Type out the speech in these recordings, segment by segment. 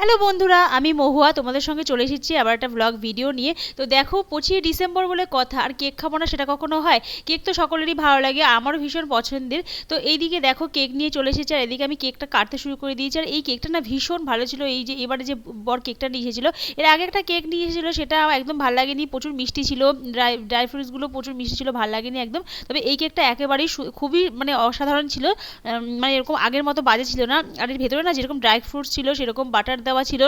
Hello বন্ধুরা, আমি মহুয়া তোমাদের সঙ্গে চলে এসেছি আবার একটা ব্লগ ভিডিও নিয়ে। তো দেখো, 25 ডিসেম্বর বলে কথা, আর কেক খাবো না সেটা কখনো হয়? কেক তো সকলেরই ভালো লাগে, আমারও ভীষণ পছন্দের। তো এইদিকে দেখো কেক নিয়ে চলে এসেছি, আর এদিকে আমি কেকটা কাটতে শুরু করে দিয়েছি। আর এই কেকটা না ভীষণ ভালো ছিল, এই যে এবারে যে বর কেকটা নিয়ে এসেছিলো। এর আগে একটা কেক নিয়ে এসেছিলো, সেটা একদম ভালো লাগেনি, প্রচুর মিষ্টি ছিল, ড্রাই ফ্রুটসগুলো প্রচুর মিষ্টি ছিল, ভালো লাগেনি একদম। তবে এই কেকটা একেবারেই খুবই মানে অসাধারণ ছিল। মানে এরকম আগের মতো বাজে ছিল না। আর এর ভেতরে না যেরকম ড্রাই ফ্রুটস ছিল, সেরকম বাটার দেওয়া ছিল,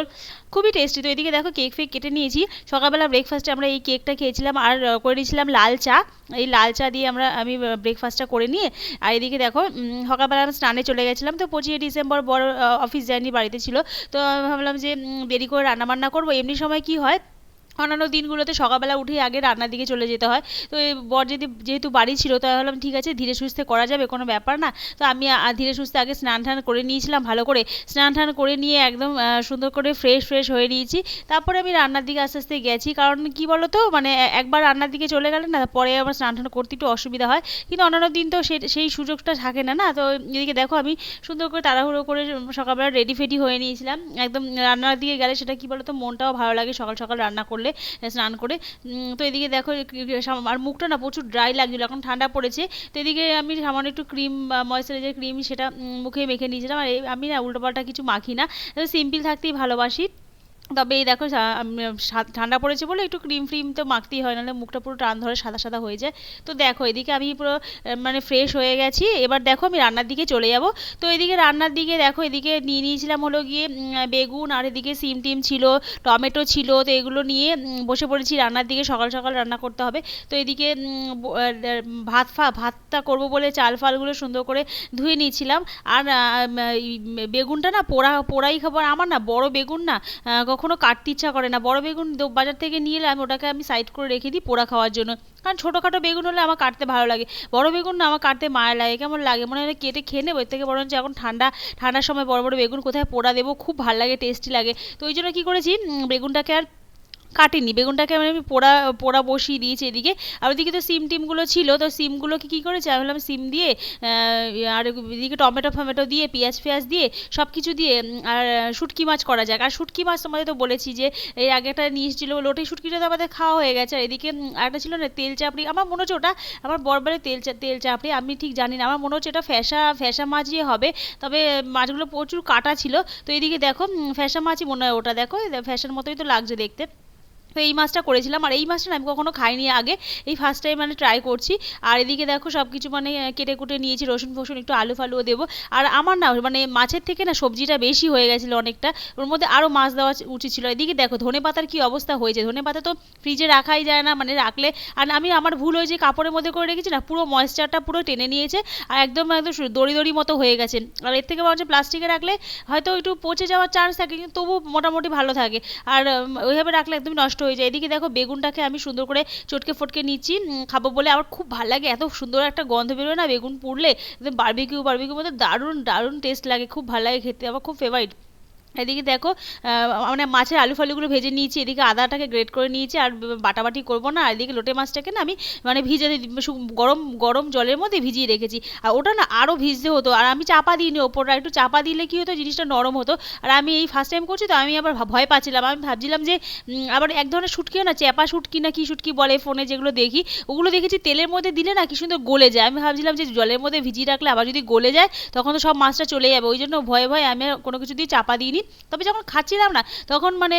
খুবই টেস্টি। তো এদিকে দেখো কেক ফেক কেটে নিয়েছি। সকালবেলা ব্রেকফাস্টে আমরা এই কেকটা খেয়েছিলাম, আর করে নিয়েছিলাম লাল চা। এই লাল চা দিয়ে আমি ব্রেকফাস্টটা করে নিয়ে, আর এদিকে দেখো সকালবেলা আমি স্নানে চলে গেছিলাম। তো 25 ডিসেম্বর বড় অফিস যায়নি, বাড়িতে ছিল। তো ভাবলাম যে দেরি করে রান্নাবান্না করবো। এমনি সময় কি হয়, অন্যান্য দিনগুলোতে সকালবেলা উঠেই আগে রান্নার দিকে চলে যেতে হয়। তো এই বর যেহেতু বাড়ি ছিল, তাই ভাবলাম ঠিক আছে, ধীরে সুস্থে করা যাবে, কোনো ব্যাপার না। তো আমি ধীরে সুস্থে আগে স্নান টান করে নিয়েছিলাম, ভালো করে স্নান টান করে নিয়ে একদম সুন্দর করে ফ্রেশ হয়ে নিয়েছি। তারপরে আমি রান্নার দিকে আস্তে আস্তে গেছি, কারণ কি বলো তো, মানে একবার রান্নার দিকে চলে গেলে না, পরে আবার স্নান টান করতে একটু অসুবিধা হয়। কিন্তু অন্যান্য দিন তো সেই সুযোগটা থাকে না। তো এদিকে দেখো আমি সুন্দর করে তাড়াহুড়ো করে সকালবেলা রেডি ফেডি হয়ে নিয়েছিলাম। একদম রান্নার দিকে গেলে সেটা কি বলো তো, মনটাও ভালো লাগে সকাল সকাল রান্না করলে, স্নান করে। তো এদিকে দেখো আর মুখটা না প্রচুর ড্রাই লাগছিল, এখন ঠান্ডা পড়েছে। তো এদিকে আমি সামান্য একটু ক্রিম, ময়েশ্চারাইজার ক্রিম, সেটা মুখে মেখে নিয়েছিলাম। আর আমি না উল্টোপাল্টা কিছু মাখি না, সিম্পল থাকতেই ভালোবাসি। তবে এই দেখো ঠান্ডা পড়েছে বলে একটু ক্রিম ফ্রিম তো মাখতেই হয়, নাহলে মুখটা পুরো টান ধরে সাদা সাদা হয়ে যায়। তো দেখো এদিকে আমি পুরো মানে ফ্রেশ হয়ে গেছি। এবার দেখো আমি রান্নার দিকে চলে যাব। তো এদিকে রান্নার দিকে দেখো, এদিকে নিয়ে নিয়েছিলাম হলো গিয়ে বেগুন, আর এদিকে সিম টিম ছিল, টমেটো ছিল। তো এগুলো নিয়ে বসে পড়েছি রান্নার দিকে, সকাল সকাল রান্না করতে হবে। তো এদিকে ভাতটা করব বলে চাল ফালগুলো সুন্দর করে ধুয়ে নিয়েছিলাম। আর বেগুনটা না পোড়াই খাবার। আমার না বড় বেগুন না কখনো কাটতে ইচ্ছা করে না। বড় বেগুন বাজার থেকে নিয়ে এলে ওটাকে আমি সাইড করে রেখে দিই পোড়া খাওয়ার জন্য, কারণ ছোটোখাটো বেগুন হলে আমার কাটতে ভালো লাগে। বড় বেগুন না আমার কাটতে মায়া লাগে, কেমন লাগে মনে হয় কেটে খেয়ে নেবো। এর থেকে বরঞ্চ এখন ঠান্ডার সময় বড় বড় বেগুন কোথায় পোড়া দেবো, খুব ভালো লাগে, টেস্টি লাগে। তো ওই জন্য কী করেছি, বেগুনটাকে আর কাটিনি, বেগুনটাকে আমি পোড়া পোড়া বসিয়ে দিয়েছি এদিকে। আর ওদিকে তো সিম টিমগুলো ছিল, তো সিমগুলোকে কী করেছি আমি ভাবলাম সিম দিয়ে আর এদিকে টমেটো ফমেটো দিয়ে পেঁয়াজ ফেয়াজ দিয়ে সব কিছু দিয়ে আর শুটকি মাছ করা যাক। আর শুটকি মাছ তোমাদের তো বলেছি যে এই আগেটা নিয়ে এসেছিলো, লোটে শুটকিটা তো আমাদের খাওয়া হয়ে গেছে। আর এদিকে আরেকটা ছিল না তেল চাপড়ি, আমার মনে হচ্ছে ওটা আমার বরবারে তেল চাপড়ি, আমি ঠিক জানি না, আমার মনে হচ্ছে এটা ফ্যাসা মাছই হবে। তবে মাছগুলো প্রচুর কাটা ছিল। তো এইদিকে দেখো ফ্যাসা মাছই মনে হয় ওটা, দেখো ফ্যাসার মতোই তো লাগছে দেখতে। তো এই মাছটা করেছিলাম, আর এই মাছটা আমি কখনো খাইনি আগে, এই ফার্স্ট টাইম মানে ট্রাই করছি। আর এদিকে দেখো সব কিছু মানে কেটে কুটে নিয়েছি, রসুন ফসুন একটু আলু ফালুও দেবো। আর আমার না মানে মাছের থেকে না সবজিটা বেশি হয়ে গেছিলো অনেকটা, ওর মধ্যে আরও মাছ দেওয়া উচিত ছিল। এদিকে দেখো ধনে পাতার কী অবস্থা হয়েছে, ধনে পাতা তো ফ্রিজে রাখাই যায় না, মানে রাখলে, আর আমার ভুল হয়েছে, কাপড়ের মধ্যে করে রেখেছি না, পুরো ময়েশ্চারটা পুরো টেনে নিয়েছে, আর একদম দড়ি দড়ি মতো হয়ে গেছে। আর এর থেকে বরঞ্চ প্লাস্টিকে রাখলে হয়তো একটু পচে যাওয়ার চান্স থাকে, কিন্তু তবু মোটামুটি ভালো থাকে। আর ওইভাবে রাখলে একদমই নষ্ট হয়ে যায়। এদিকে দেখো বেগুনটাকে আমি সুন্দর করে চটকে ফটকে নিচ্ছি খাবো বলে। আমার খুব ভালো লাগে, এত সুন্দর একটা গন্ধ বেরোয় না বেগুন পুড়লে, একদম বারবিকিউ মতো দারুণ টেস্ট লাগে, খুব ভালো লাগে খেতে, আমার খুব ফেভারিট। এদিকে দেখো মানে মাছের আলু ফালুগুলো ভেজে নিয়েছি, এদিকে আদাটাকে গ্রেট করে নিয়েছি, আর বাটাবাটি করবো না। আর এদিকে লোটে মাছটাকে না আমি মানে গরম গরম জলের মধ্যে ভিজিয়ে রেখেছি, আর ওটা না আরও ভিজতে হতো, আর আমি চাপা দিইনি ওপরটা, একটু চাপা দিলে কী হতো জিনিসটা নরম হতো। আর আমি এই ফার্স্ট টাইম করছি, তো আমি আবার ভয় পাচ্ছিলাম, আমি ভাবছিলাম যে আবার এক ধরনের শুটকিও না, চ্যাপা শুটকি না কি শুটকি বলে ফোনে যেগুলো দেখি, ওগুলো দেখেছি তেলের মধ্যে দিলে না কি সুন্দর গলে যায়। আমি ভাবছিলাম যে জলের মধ্যে ভিজিয়ে রাখলে আবার যদি গলে যায় তখন তো সব মাছটা চলে যাবে, ওই জন্য ভয়ে আমি আর কোনো কিছু দিয়ে চাপা দিইনি। তবে যখন খাচ্ছিলাম না তখন মানে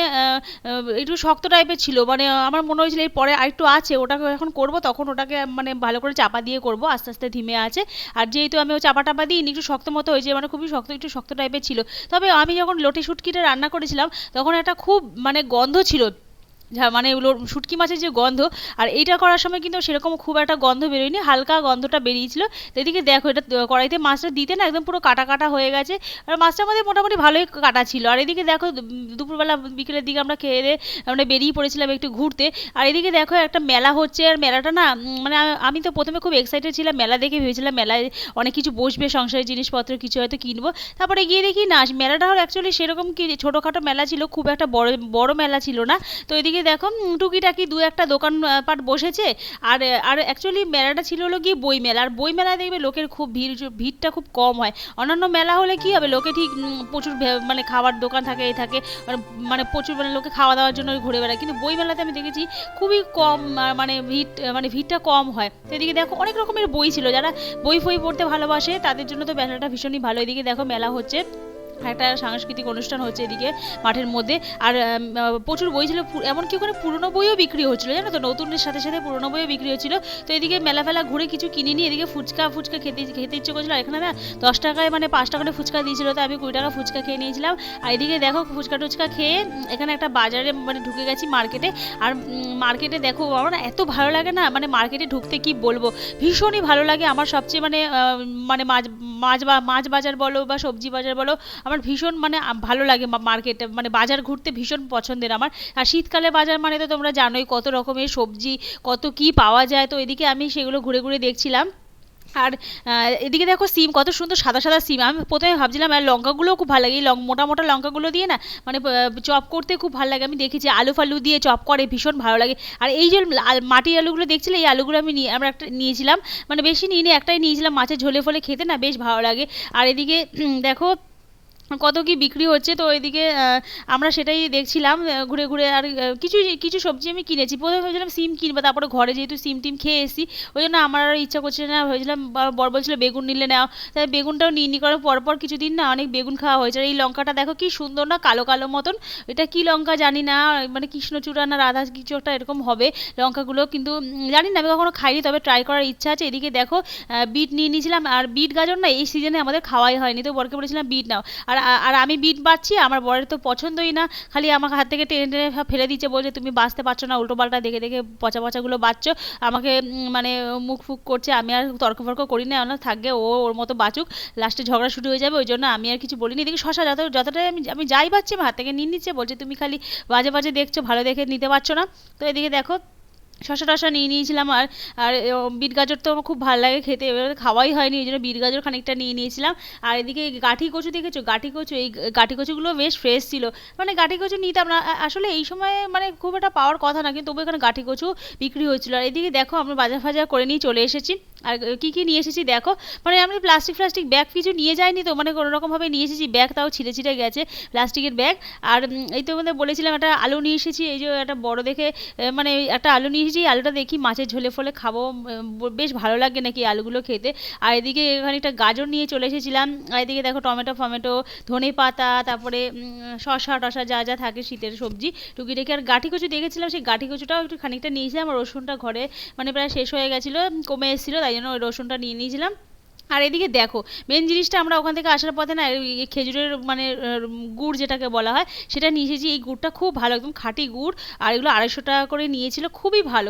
একটু শক্ত টাইপের ছিল, মানে আমার মনে হয়েছিল এর পরে আরেকটু আছে, ওটাকে এখন করব, তখন ওটাকে মানে ভালো করে চাপা দিয়ে করব আস্তে আস্তে ধিমে আছে। আর যেহেতু আমি ও চাপা টাপা দিইনি, একটু শক্ত মতো হয়েছে, মানে খুবই একটু শক্ত টাইপের ছিল। তবে আমি যখন লোটে শুটকিটা রান্না করেছিলাম তখন একটা খুব মানে গন্ধ ছিল, মানে শুটকি মাছের যে গন্ধ, আর এইটা করার সময় কিন্তু সেরকম খুব একটা গন্ধ বেরোয়নি, হালকা গন্ধটা বেরিয়েছিল। তো এদিকে দেখো এটা কড়াইতে মাছটা দিতে না একদম পুরো কাটা কাটা হয়ে গেছে, আর মাছটা আমাদের মোটামুটি ভালোই কাটা ছিল। আর এদিকে দেখো দুপুরবেলা বিকেলের দিকে আমরা খেয়ে দিয়ে আমরা বেরিয়ে পড়েছিলাম একটু ঘুরতে। আর এদিকে দেখো একটা মেলা হচ্ছে, আর মেলাটা না মানে আমি তো প্রথমে খুব এক্সাইটেড ছিলাম, মেলা দেখে ভেবেছিলাম মেলায় অনেক কিছু বসবে, সংসারের জিনিসপত্র কিছু হয়তো কিনবো। তারপরে গিয়ে দেখি না মেলাটা অ্যাকচুয়ালি সেরকম কি ছোটোখাটো মেলা ছিল, খুব একটা বড় মেলা ছিল না। তো এদিকে এদিকে দেখো টুকিটাকি দু একটা দোকান পাট বসেছে। আর আর অ্যাকচুয়ালি মেলাটা ছিল হলো গিয়ে বই মেলা, আর বই মেলায় দেখবে লোকের খুব ভিড়টা খুব কম হয়। অন্যান্য মেলা হলে কি হবে, লোকে ঠিক প্রচুর মানে খাবার দোকান থাকে এই থাকে, মানে মানে প্রচুর মানে লোকে খাওয়া দাওয়ার জন্য ঘুরে বেড়ায়, কিন্তু বই মেলাতে আমি দেখেছি খুবই কম মানে ভিড়টা কম হয়। তো এদিকে দেখো অনেক রকমের বই ছিল, যারা বই ফই পড়তে ভালোবাসে তাদের জন্য তো মেলাটা ভীষণই ভালো। এদিকে দেখো মেলা হচ্ছে, একটা সাংস্কৃতিক অনুষ্ঠান হচ্ছে এদিকে মাঠের মধ্যে। আর প্রচুর বই ছিল, এমনকি ওখানে পুরনো বইও বিক্রি হচ্ছিলো, জানো তো, নতুনের সাথে সাথে পুরনো বইও বিক্রি হচ্ছিল। তো এদিকে মেলা ফেলা ঘুরে কিছু কিনে নিয়ে এদিকে ফুচকা খেতে খেতে ইচ্ছে করছিল। আর এখানে না 10 টাকায় মানে 5 টাকা করে ফুচকা দিয়েছিল, তো আমি 20 টাকা ফুচকা খেয়ে নিয়েছিলাম। আর এদিকে দেখো ফুচকা টুচকা খেয়ে এখানে একটা বাজারে মানে ঢুকে গেছি মার্কেটে। আর মার্কেটে দেখো আমার না এত ভালো লাগে না, মানে মার্কেটে ঢুকতে কি বলবো, ভীষণই ভালো লাগে আমার। সবচেয়ে মানে মানে মাছ বাজার বলো বা সবজি বাজার বলো, আমার ভীষণ মানে ভালো লাগে মার্কেটে, মানে বাজার ঘুরতে ভীষণ পছন্দের আমার। আর শীতকালে বাজার মানে তো তোমরা জানোই কত রকমের সবজি কত কি পাওয়া যায়। তো এদিকে আমি সেগুলো ঘুরে ঘুরে দেখছিলাম। আর এদিকে দেখো সিম, কত সুন্দর সাদা সাদা সিম। আমি প্রথমে ভাবছিলাম আর লঙ্কাগুলোও খুব ভালো লাগে, এই মোটা মোটা লঙ্কাগুলো দিয়ে না মানে চপ করতে খুব ভালো লাগে। আমি দেখেছি আলু ফালু দিয়ে চপ করে, ভীষণ ভালো লাগে। আর এই যে মাটির আলুগুলো দেখছিলে, এই আলুগুলো আমরা একটা নিয়েছিলাম, মানে বেশি নিয়ে একটাই নিয়েছিলাম, মাছের ঝোলে ফলে খেতে না বেশ ভালো লাগে। আর এদিকে দেখো কত কি বিক্রি হচ্ছে। তো এদিকে আমরা সেটাই দেখছিলাম ঘুরে ঘুরে। আর কিছু কিছু সবজি আমি কিনেছি, প্রথমে ভেবেছিলাম সিম কিনবো, তারপরে ঘরে যেহেতু সিম টিম খেয়ে এসেছি ওই জন্য আমার আর ইচ্ছা করছে না। ভেবেছিলাম বর বলছিল বেগুন নিলে নাও, তাই বেগুনটাও নিয়ে নি, করার পরপর কিছুদিন না অনেক বেগুন খাওয়া হয়েছে। আর এই লঙ্কাটা দেখো কি সুন্দর না, কালো কালো মতন, এটা কি লঙ্কা জানি না, মানে কৃষ্ণচূড়া না রাধা কিছু একটা এরকম হবে লঙ্কাগুলো, কিন্তু জানি না, আমি কখনো খাইনি, তবে ট্রাই করার ইচ্ছা আছে। এদিকে দেখো বিট নিয়ে নিয়েছিলাম, আর বিট গাজর না এই সিজনে আমাদের খাওয়াই হয়নি, তো বরকে বলেছিলাম বিট নাও। আর আর আমি বিট বাচ্ছি, আমার বরের তো পছন্দই না, খালি আমার হাত থেকে টেনে টেনে সব ফেলে দিচ্ছে, বলছে তুমি বাঁচতে পারছো না, উল্টো পাল্টা দেখে দেখে পচা পচাগুলো বাঁচছো, আমাকে মানে মুখ ফুক করছে। আমি আর তর্ক ফর্ক করি না, না থাকবে ও ওর মতো বাঁচুক, লাস্টে ঝগড়া শুরু হয়ে যাবে, ওই জন্য আমি আর কিছু বলিনি। এদিকে শশা যতটাই আমি যাই পাচ্ছি আমার হাত থেকে নিয়ে নিচ্ছে, বলছে তুমি খালি বাজে বাজে দেখছো, ভালো দেখে নিতে পারছো না। তো এদিকে দেখো শসা টসা নিয়ে নিয়েছিলাম। আর আর বিট গাজর তো আমার খুব ভালো লাগে খেতে, এবার খাওয়াই হয়নি, এই জন্য বিট গাজর খানিকটা নিয়ে নিয়েছিলাম। আর এদিকে গাঠি কচু দেখেছো, গাঠি কচু, এই গাঠি কচুগুলো বেশ ফ্রেশ ছিল, মানে গাঠি কচু নিতাম না আসলে এই সময়, মানে খুব একটা পাওয়ার কথা না, কিন্তু তবু এখানে গাঠি কচু বিক্রি হচ্ছিলো। আর এদিকে দেখো আমরা বাজার ফাজার করে নিয়ে চলে এসেছি। আর কী কী নিয়ে এসেছি দেখো, মানে আমি প্লাস্টিক ব্যাগ কিছু নিয়ে যাইনি, তো মানে কোনো রকমভাবে নিয়ে এসেছি ব্যাগ, তাও ছিঁড়ে ছিঁড়ে গেছে প্লাস্টিকের ব্যাগ। আর এই তো আমাদের বলেছিলাম একটা আলু নিয়ে এসেছি, এই যে একটা বড় দেখে মানে একটা আলু নিয়ে এসেছি, আলুটা দেখি মাছের ঝোলে ফলে খাবো, বেশ ভালো লাগে নাকি আলুগুলো খেতে। আর এদিকে খানিকটা গাজর নিয়ে চলে এসেছিলাম। আর এদিকে দেখো টমেটো ফমেটো, ধনে পাতা, তারপরে শসা টসা যা যা থাকে শীতের সবজি টুকি রেখে। আর গাঠি কচু দেখেছিলাম, সেই গাঠি কচুটাও একটু খানিকটা নিয়েছিলাম। আর রসুনটা ঘরে মানে প্রায় শেষ হয়ে গেছিলো, কমে এসেছিলো, তাই জন্য ওই রসুনটা নিয়ে নিয়েছিলাম। আর এদিকে দেখো মেন জিনিসটা, আমরা ওখান থেকে আসার পথে না এই খেজুরের মানে গুড় যেটাকে বলা হয় সেটা নিয়ে এসেছি। এই গুড়টা খুব ভালো, একদম খাঁটি গুড়, আর এগুলো 250 টাকা করে নিয়েছিল, খুবই ভালো।